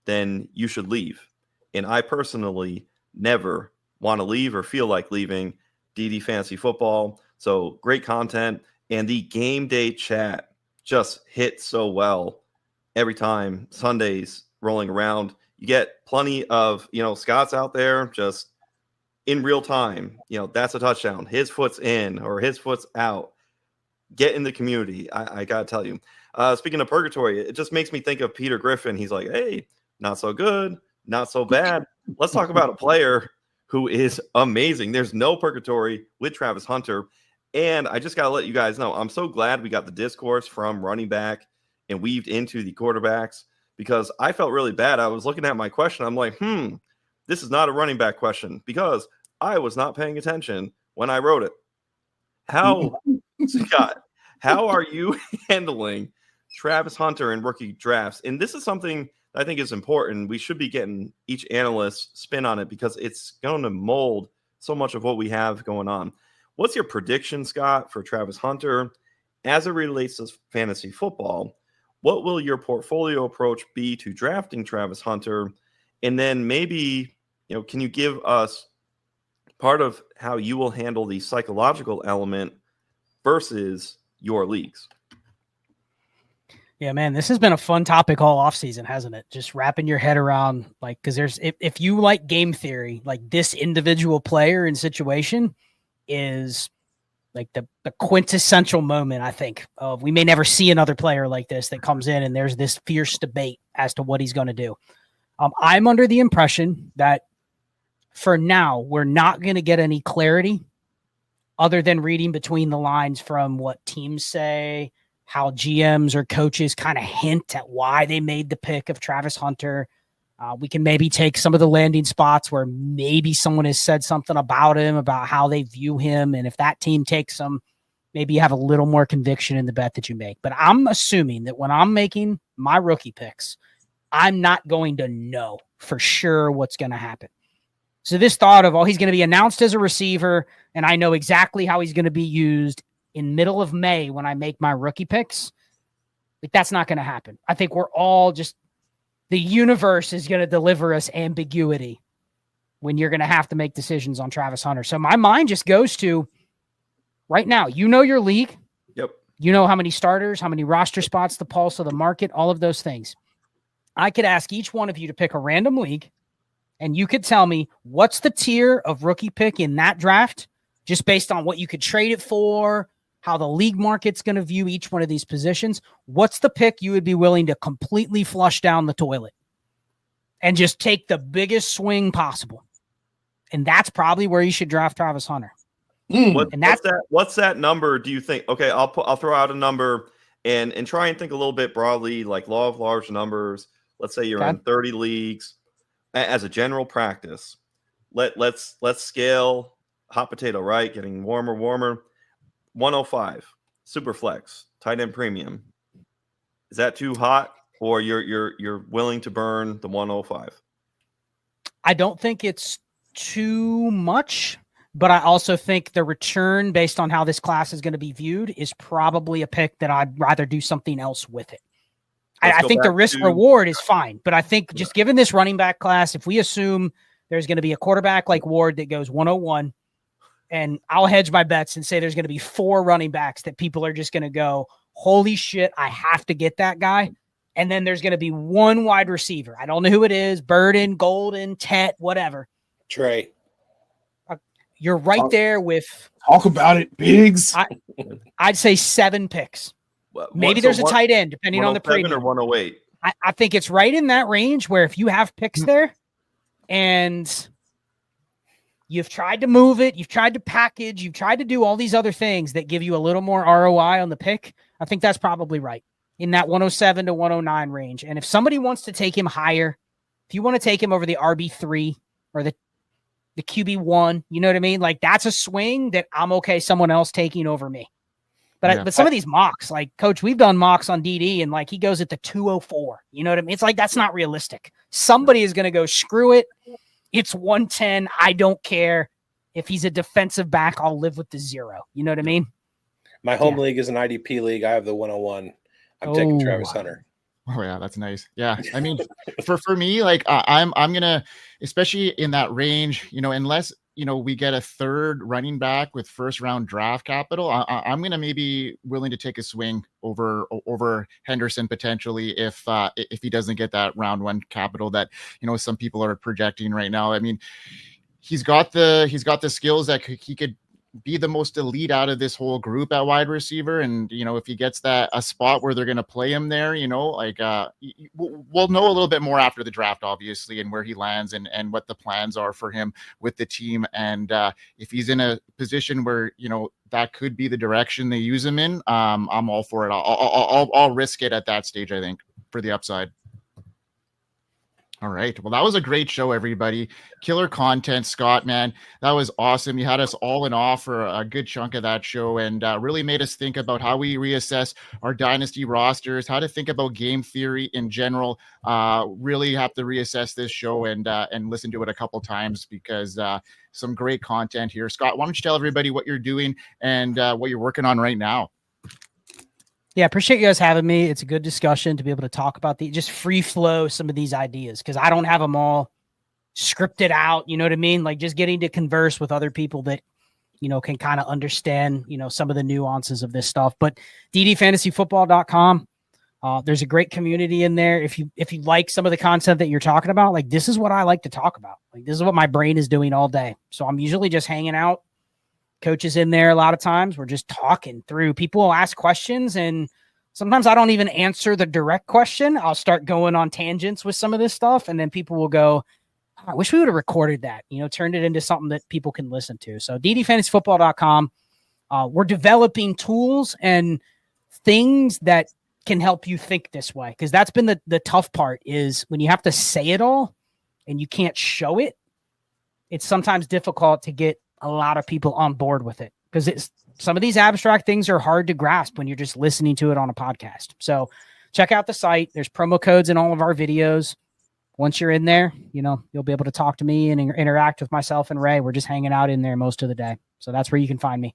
then you should leave. And I personally never want to leave or feel like leaving DD Fantasy Football. So great content. And the game day chat just hits so well every time. Sundays rolling around. You get plenty of, Scott's out there just in real time. That's a touchdown. His foot's in or his foot's out. Get in the community. I got to tell you. Speaking of purgatory, it just makes me think of Peter Griffin. He's like, hey, not so good, not so bad. Let's talk about a player who is amazing. There's no purgatory with Travis Hunter. And I just got to let you guys know, I'm so glad we got the discourse from running back and weaved into the quarterbacks, because I felt really bad. I was looking at my question. I'm like, this is not a running back question, because I was not paying attention when I wrote it. How, Scott, how are you handling Travis Hunter in rookie drafts? And this is something I think is important. We should be getting each analyst's spin on it, because it's going to mold so much of what we have going on. What's your prediction, Scott, for Travis Hunter as it relates to fantasy football? What will your portfolio approach be to drafting Travis Hunter? And then maybe, can you give us part of how you will handle the psychological element versus your leagues? Yeah, man, this has been a fun topic all offseason, hasn't it? Just wrapping your head around, like, because there's, if you like game theory, like this individual player and situation is like the quintessential moment, I think, of we may never see another player like this that comes in and there's this fierce debate as to what he's going to do. I'm under the impression that for now, we're not going to get any clarity other than reading between the lines from what teams say, how GMs or coaches kind of hint at why they made the pick of Travis Hunter. We can maybe take some of the landing spots where maybe someone has said something about him, about how they view him. And if that team takes him, maybe you have a little more conviction in the bet that you make. But I'm assuming that when I'm making my rookie picks, I'm not going to know for sure what's going to happen. So this thought of, he's going to be announced as a receiver, and I know exactly how he's going to be used in middle of May when I make my rookie picks, like that's not going to happen. I think we're all just, the universe is going to deliver us ambiguity when you're going to have to make decisions on Travis Hunter. So my mind just goes to right now, your league. Yep. You know how many starters, how many roster spots, the pulse of the market, all of those things. I could ask each one of you to pick a random league, and you could tell me what's the tier of rookie pick in that draft, just based on what you could trade it for, how the league market's going to view each one of these positions. What's the pick you would be willing to completely flush down the toilet and just take the biggest swing possible? And that's probably where you should draft Travis Hunter. What's that number? Do you think? Okay, I'll throw out a number and try and think a little bit broadly, like law of large numbers. Let's say you're in 30 leagues as a general practice. Let's scale hot potato, right? Getting warmer. 105 super flex tight end premium. Is that too hot, or you're willing to burn the 105? I don't think it's too much, but I also think the return based on how this class is going to be viewed is probably a pick that I'd rather do something else with it. I think the risk reward is fine, but I think just given this running back class, if we assume there's going to be a quarterback like Ward that goes 101, and I'll hedge my bets and say there's going to be 4 running backs that people are just going to go, holy shit, I have to get that guy. And then there's going to be 1 wide receiver. I don't know who it is, Burden, Golden, Tet, whatever. Trey. You're right there with... Talk about it, Bigz. I'd say 7 picks. Maybe there's a tight end, depending on the premium. Or 108. I think it's right in that range where if you have picks there and you've tried to move it, you've tried to package, you've tried to do all these other things that give you a little more ROI on the pick, I think that's probably right in that 107 to 109 range. And if somebody wants to take him higher, if you want to take him over the RB3 or the QB1, you know what I mean? Like that's a swing that I'm okay someone else taking over me. But some of these mocks, like Coach, we've done mocks on DD and like he goes at the 204. You know what I mean? It's like that's not realistic. Somebody is going to go, screw it. It's 110. I don't care. If he's a defensive back, I'll live with the 0. You know what I mean? My home league is an IDP league. I have the 101. I'm taking Travis Hunter. Oh yeah, that's nice. Yeah, I mean, for me, like I'm gonna, especially in that range, unless we get a 3rd running back with 1st round draft capital, I'm gonna maybe willing to take a swing over Henderson potentially if he doesn't get that round 1 capital that some people are projecting right now. I mean, he's got the skills that he could be the most elite out of this whole group at wide receiver. And, if he gets a spot where they're going to play him there, we'll know a little bit more after the draft, obviously, and where he lands and what the plans are for him with the team. And if he's in a position where, that could be the direction they use him in, I'm all for it. I'll risk it at that stage, I think, for the upside. All right. Well, that was a great show, everybody. Killer content, Scott, man. That was awesome. You had us all in awe for a good chunk of that show and really made us think about how we reassess our dynasty rosters, how to think about game theory in general. Really have to reassess this show and listen to it a couple times because some great content here. Scott, why don't you tell everybody what you're doing and what you're working on right now? Yeah, appreciate you guys having me. It's a good discussion to be able to talk about just free flow some of these ideas because I don't have them all scripted out. You know what I mean? Like just getting to converse with other people that, can kind of understand, some of the nuances of this stuff. But ddfantasyfootball.com. There's a great community in there. If you like some of the content that you're talking about, like this is what I like to talk about. Like this is what my brain is doing all day. So I'm usually just hanging out. Coaches in there a lot of times. We're just talking through. People will ask questions, and sometimes I don't even answer the direct question. I'll start going on tangents with some of this stuff, and then people will go, oh, I wish we would have recorded that, turned it into something that people can listen to. So ddfantasyfootball.com. We're developing tools and things that can help you think this way, because that's been the tough part is when you have to say it all and you can't show it, it's sometimes difficult to get a lot of people on board with it, because some of these abstract things are hard to grasp when you're just listening to it on a podcast. So check out the site. There's promo codes in all of our videos. Once you're in there, you'll be able to talk to me and interact with myself and Ray. We're just hanging out in there most of the day. So that's where you can find me.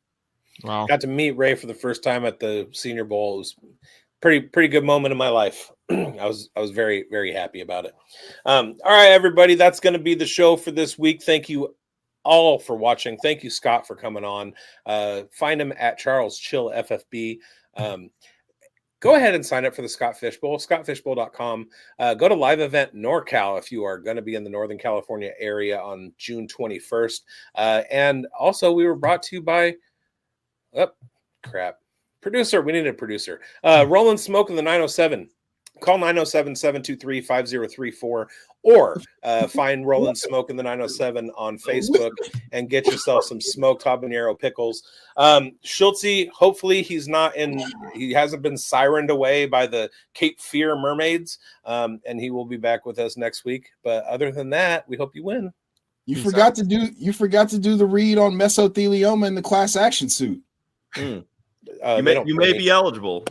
Wow. Got to meet Ray for the first time at the Senior Bowl. It was pretty good moment in my life. I was very, very happy about it. All right, everybody, that's going to be the show for this week. Thank you all for watching. Thank you, Scott, for coming on. Find him at Charles Chill FFB. Go ahead and sign up for the Scott Fish Bowl, scottfishbowl.com. Go to Live Event NorCal if you are going to be in the Northern California area on June 21st. And also, we were brought to you by, producer. We need a producer. Rolling Smoke in the 907. Call 907-723-5034 or find Rolling Smoke in the 907 on Facebook and get yourself some smoked habanero pickles. Schultzy, hopefully he hasn't been sirened away by the Cape Fear mermaids, and he will be back with us next week. But other than that, we hope you win. You forgot to do the read on mesothelioma in the class action suit. You may be eligible.